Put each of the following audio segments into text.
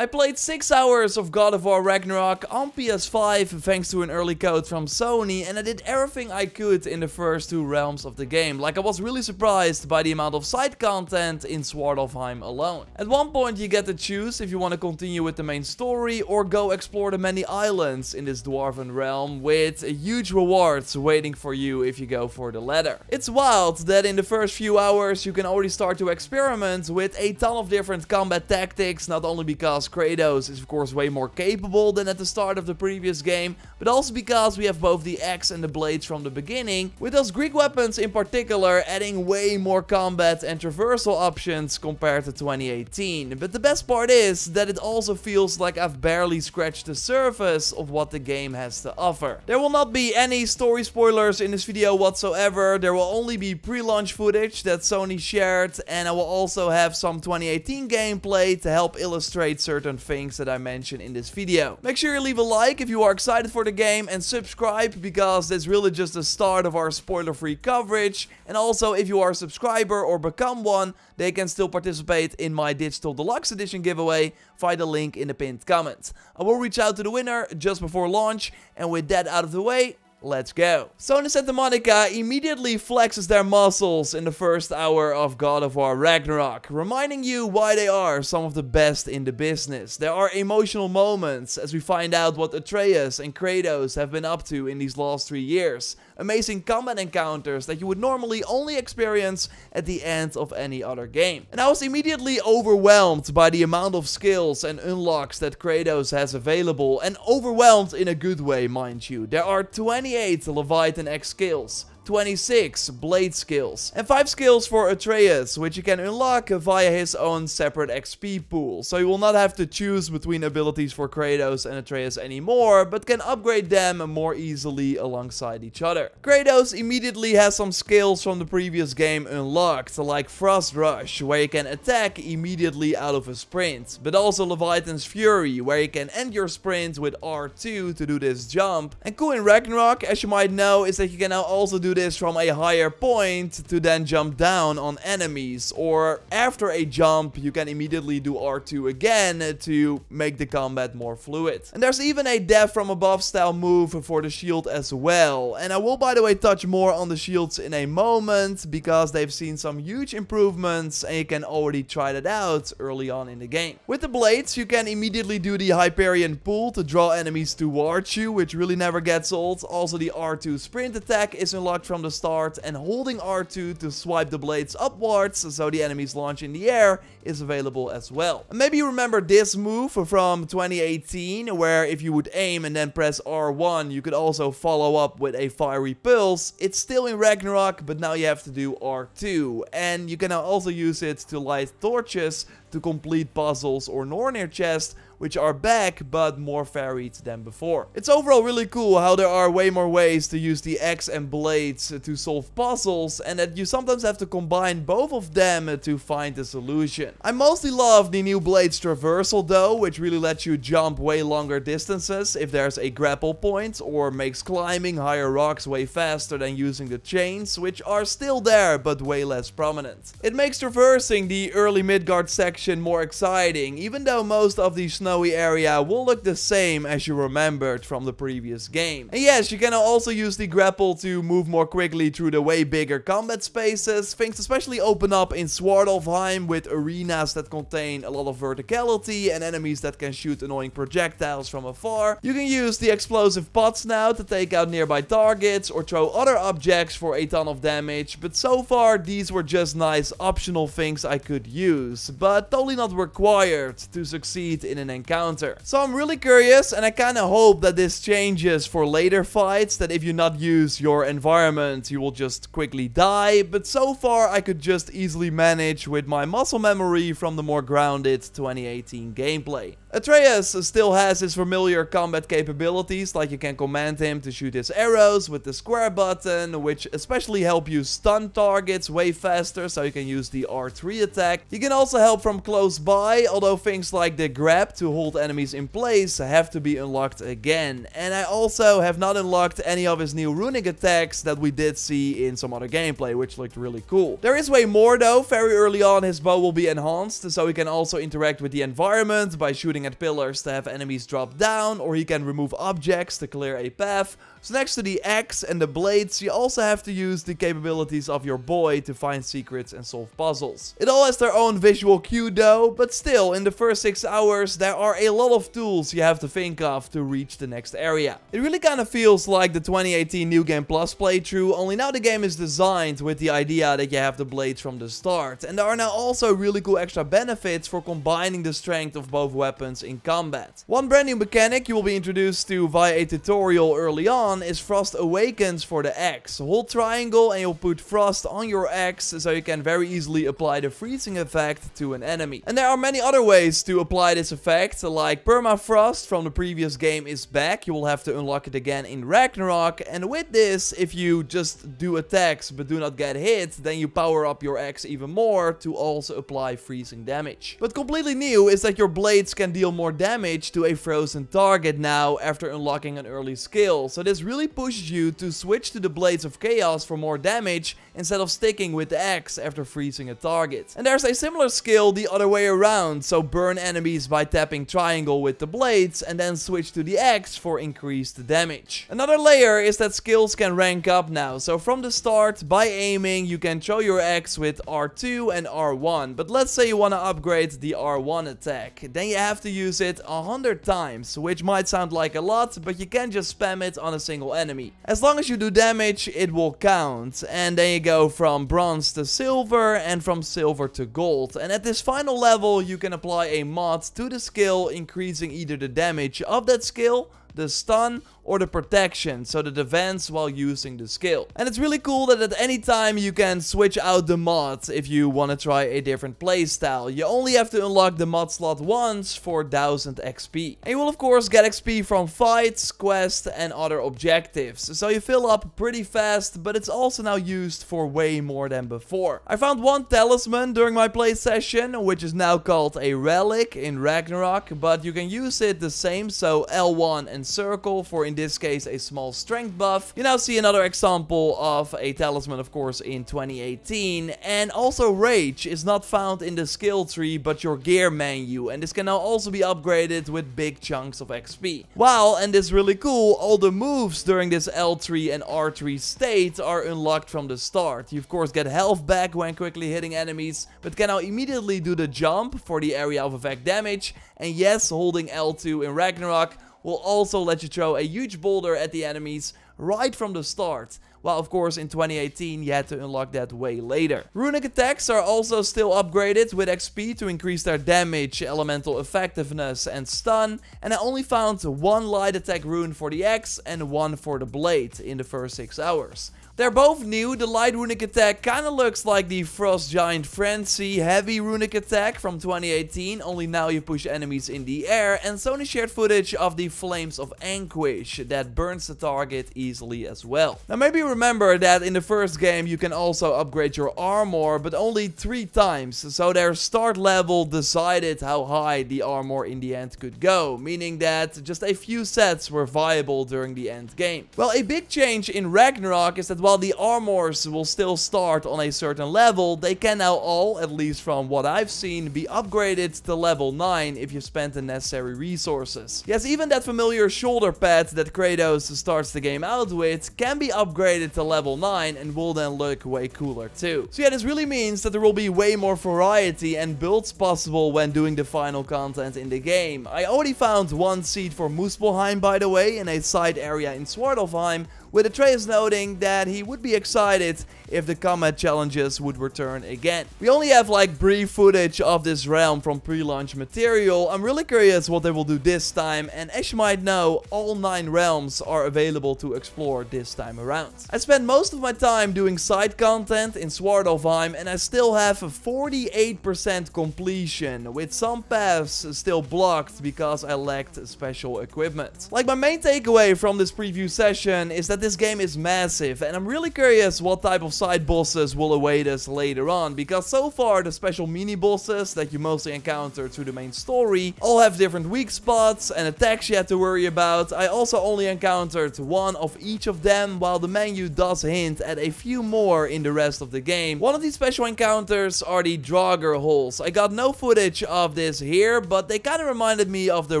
I played 6 hours of God of War Ragnarok on PS5 thanks to an early code from Sony, and I did everything I could in the first 2 realms of the game. Like, I was really surprised by the amount of side content in Svartalfheim alone. At one point you get to choose if you want to continue with the main story or go explore the many islands in this dwarven realm, with huge rewards waiting for you if you go for the latter. It's wild that in the first few hours you can already start to experiment with a ton of different combat tactics, not only because Kratos is of course way more capable than at the start of the previous game, but also because we have both the axe and the blades from the beginning, with those Greek weapons in particular adding way more combat and traversal options compared to 2018. But the best part is that it also feels like I've barely scratched the surface of what the game has to offer. There will not be any story spoilers in this video whatsoever. There will only be pre-launch footage that Sony shared, and I will also have some 2018 gameplay to help illustrate certain things that I mentioned in this video. Make sure you leave a like if you are excited for the game, and subscribe because it's really just the start of our spoiler-free coverage. And also, if you are a subscriber or become one, they can still participate in my Digital Deluxe Edition giveaway via the link in the pinned comment. I will reach out to the winner just before launch, and with that out of the way, let's go. Sony Santa Monica immediately flexes their muscles in the first hour of God of War Ragnarok, reminding you why they are some of the best in the business. There are emotional moments as we find out what Atreus and Kratos have been up to in these last 3 years. Amazing combat encounters that you would normally only experience at the end of any other game. And I was immediately overwhelmed by the amount of skills and unlocks that Kratos has available, and overwhelmed in a good way, mind you. There are 28 Leviathan X skills, 26 blade skills, and 5 skills for Atreus, which you can unlock via his own separate XP pool. So you will not have to choose between abilities for Kratos and Atreus anymore, but can upgrade them more easily alongside each other. Kratos immediately has some skills from the previous game unlocked, like Frost Rush, where you can attack immediately out of a sprint, but also Leviathan's Fury, where you can end your sprint with R2 to do this jump. And cool in Ragnarok, as you might know, is that you can now also do this from a higher point to then jump down on enemies, or after a jump you can immediately do R2 again to make the combat more fluid. And there's even a death from above style move for the shield as well, and I will by the way touch more on the shields in a moment because they've seen some huge improvements and you can already try that out early on in the game. With the blades you can immediately do the Hyperion pull to draw enemies towards you, which really never gets old. Also the R2 sprint attack is unlocked from the start, and holding R2 to swipe the blades upwards so the enemies launch in the air is available as well. And maybe you remember this move from 2018, where if you would aim and then press R1 you could also follow up with a fiery pulse. It's still in Ragnarok, but now you have to do R2, and you can now also use it to light torches to complete puzzles or Nornir chests, which are back but more varied than before. It's overall really cool how there are way more ways to use the axe and blades to solve puzzles, and that you sometimes have to combine both of them to find the solution. I mostly love the new blades traversal though, which really lets you jump way longer distances if there's a grapple point, or makes climbing higher rocks way faster than using the chains, which are still there but way less prominent. It makes traversing the early Midgard section more exciting, even though most of the snowy area will look the same as you remembered from the previous game. And yes, you can also use the grapple to move more quickly through the way bigger combat spaces. Things especially open up in Svartalfheim with arenas that contain a lot of verticality and enemies that can shoot annoying projectiles from afar. You can use the explosive pots now to take out nearby targets or throw other objects for a ton of damage, but so far these were just nice optional things I could use, but totally not required to succeed in an encounter. So I'm really curious, and I kinda hope that this changes for later fights, that if you not use your environment you will just quickly die, but so far I could just easily manage with my muscle memory from the more grounded 2018 gameplay. Atreus still has his familiar combat capabilities, like you can command him to shoot his arrows with the square button, which especially help you stun targets way faster, so you can use the R3 attack. You can also help from close by, although things like the grab to to hold enemies in place have to be unlocked again. And I also have not unlocked any of his new runic attacks that we did see in some other gameplay, which looked really cool. There is way more though. Very early on his bow will be enhanced, so he can also interact with the environment by shooting at pillars to have enemies drop down, or he can remove objects to clear a path. So next to the axe and the blades, you also have to use the capabilities of your boy to find secrets and solve puzzles. It all has their own visual cue though, but still, in the first 6 hours, there are a lot of tools you have to think of to reach the next area. It really kind of feels like the 2018 New Game Plus playthrough, only now the game is designed with the idea that you have the blades from the start. And there are now also really cool extra benefits for combining the strength of both weapons in combat. One brand new mechanic you will be introduced to via a tutorial early on is Frost Awakens for the axe. Hold triangle and you'll put frost on your axe so you can very easily apply the freezing effect to an enemy. And there are many other ways to apply this effect, like permafrost from the previous game is back. You will have to unlock it again in Ragnarok, and with this, if you just do attacks but do not get hit, then you power up your axe even more to also apply freezing damage. But completely new is that your blades can deal more damage to a frozen target now after unlocking an early skill. So this really pushes you to switch to the Blades of Chaos for more damage instead of sticking with the axe after freezing a target. And there's a similar skill the other way around, so burn enemies by tapping triangle with the blades and then switch to the axe for increased damage. Another layer is that skills can rank up now, so from the start, by aiming, you can throw your axe with R2 and R1, but let's say you want to upgrade the R1 attack, then you have to use it 100 times, which might sound like a lot, but you can just spam it on a single enemy. As long as you do damage, it will count, and then you go from bronze to silver and from silver to gold. And at this final level, you can apply a mod to the skill, increasing either the damage of that skill, the stun, or the protection, so the defense while using the skill. And it's really cool that at any time you can switch out the mod if you want to try a different playstyle. You only have to unlock the mod slot once for 1000 XP. And you will of course get XP from fights, quests, and other objectives. So you fill up pretty fast, but it's also now used for way more than before. I found one talisman during my play session, which is now called a relic in Ragnarok, but you can use it the same, so L1 and circle for, in this case, a small strength buff. You now see another example of a talisman, of course, in 2018. And also Rage is not found in the skill tree, but your gear menu. And this can now also be upgraded with big chunks of XP. Wow, and this is really cool, all the moves during this L3 and R3 state are unlocked from the start. You of course get health back when quickly hitting enemies, but can now immediately do the jump for the area of effect damage. And yes, holding L2 in Ragnarok will also let you throw a huge boulder at the enemies right from the start. While of course in 2018 you had to unlock that way later. Runic attacks are also still upgraded with XP to increase their damage, elemental effectiveness, and stun. And I only found one light attack rune for the axe and one for the blade in the first 6 hours. They're both new. The light runic attack kind of looks like the Frost Giant Frenzy heavy runic attack from 2018, only now you push enemies in the air, and Sony shared footage of the Flames of Anguish that burns the target easily as well. Now maybe remember that in the first game you can also upgrade your armor, but only 3 times, so their start level decided how high the armor in the end could go, meaning that just a few sets were viable during the end game. Well, a big change in Ragnarok is that while the armors will still start on a certain level, they can now all, at least from what I've seen, be upgraded to level 9 if you spend the necessary resources. Yes, even that familiar shoulder pad that Kratos starts the game out with can be upgraded to level 9 and will then look way cooler too. So yeah, this really means that there will be way more variety and builds possible when doing the final content in the game. I already found one seed for Muspelheim, by the way, in a side area in Svartalfheim, with Atreus noting that he would be excited if the combat challenges would return again. We only have like brief footage of this realm from pre-launch material. I'm really curious what they will do this time, and as you might know, all 9 realms are available to explore this time around. I spent most of my time doing side content in Svartalfheim, and I still have a 48% completion, with some paths still blocked because I lacked special equipment. Like, my main takeaway from this preview session is that that this game is massive, and I'm really curious what type of side bosses will await us later on, because so far the special mini bosses that you mostly encounter through the main story all have different weak spots and attacks you have to worry about. I also only encountered one of each of them, while the menu does hint at a few more in the rest of the game. One of these special encounters are the Draugr holes. I got no footage of this here, but they kind of reminded me of the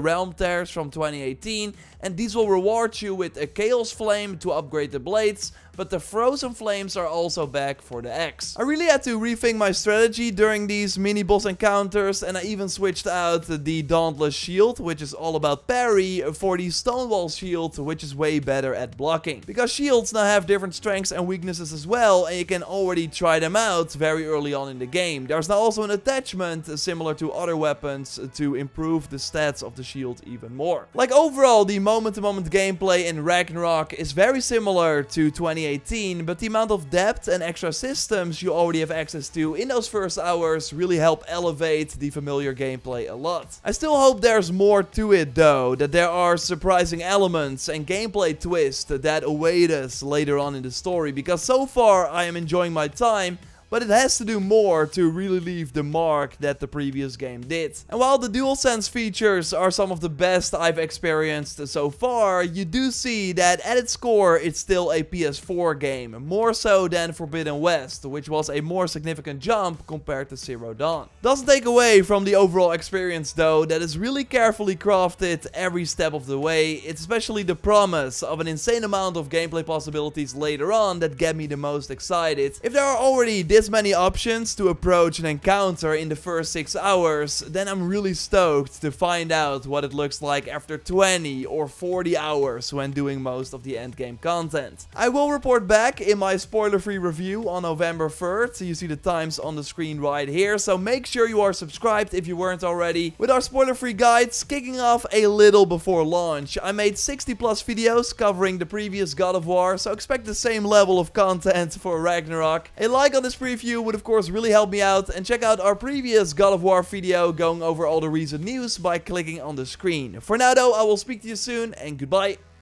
realm tears from 2018, and these will reward you with a Chaos Flame to upgrade the blades, but the Frozen Flames are also back for the axe. I really had to rethink my strategy during these mini boss encounters, and I even switched out the Dauntless Shield, which is all about parry, for the Stonewall Shield, which is way better at blocking. Because shields now have different strengths and weaknesses as well, and you can already try them out very early on in the game. There's now also an attachment similar to other weapons to improve the stats of the shield even more. Like overall, the moment-to-moment gameplay in Ragnarok is very similar to 2018, but the amount of depth and extra systems you already have access to in those first hours really help elevate the familiar gameplay a lot. I still hope there's more to it though, that there are surprising elements and gameplay twists that await us later on in the story, because so far I am enjoying my time, but it has to do more to really leave the mark that the previous game did. And while the DualSense features are some of the best I've experienced so far, you do see that at its core it's still a PS4 game, more so than Forbidden West, which was a more significant jump compared to Zero Dawn. Doesn't take away from the overall experience though, that is really carefully crafted every step of the way. It's especially the promise of an insane amount of gameplay possibilities later on that get me the most excited. If there are already this many options to approach an encounter in the first 6 hours, then I'm really stoked to find out what it looks like after 20 or 40 hours when doing most of the endgame content. I will report back in my spoiler-free review on November 3rd, so you see the times on the screen right here, so make sure you are subscribed if you weren't already. With our spoiler-free guides kicking off a little before launch, I made 60+ videos covering the previous God of War, so expect the same level of content for Ragnarok. A like on this preview would of course really help me out, and check out our previous God of War video going over all the recent news by clicking on the screen. For now though, I will speak to you soon, and goodbye.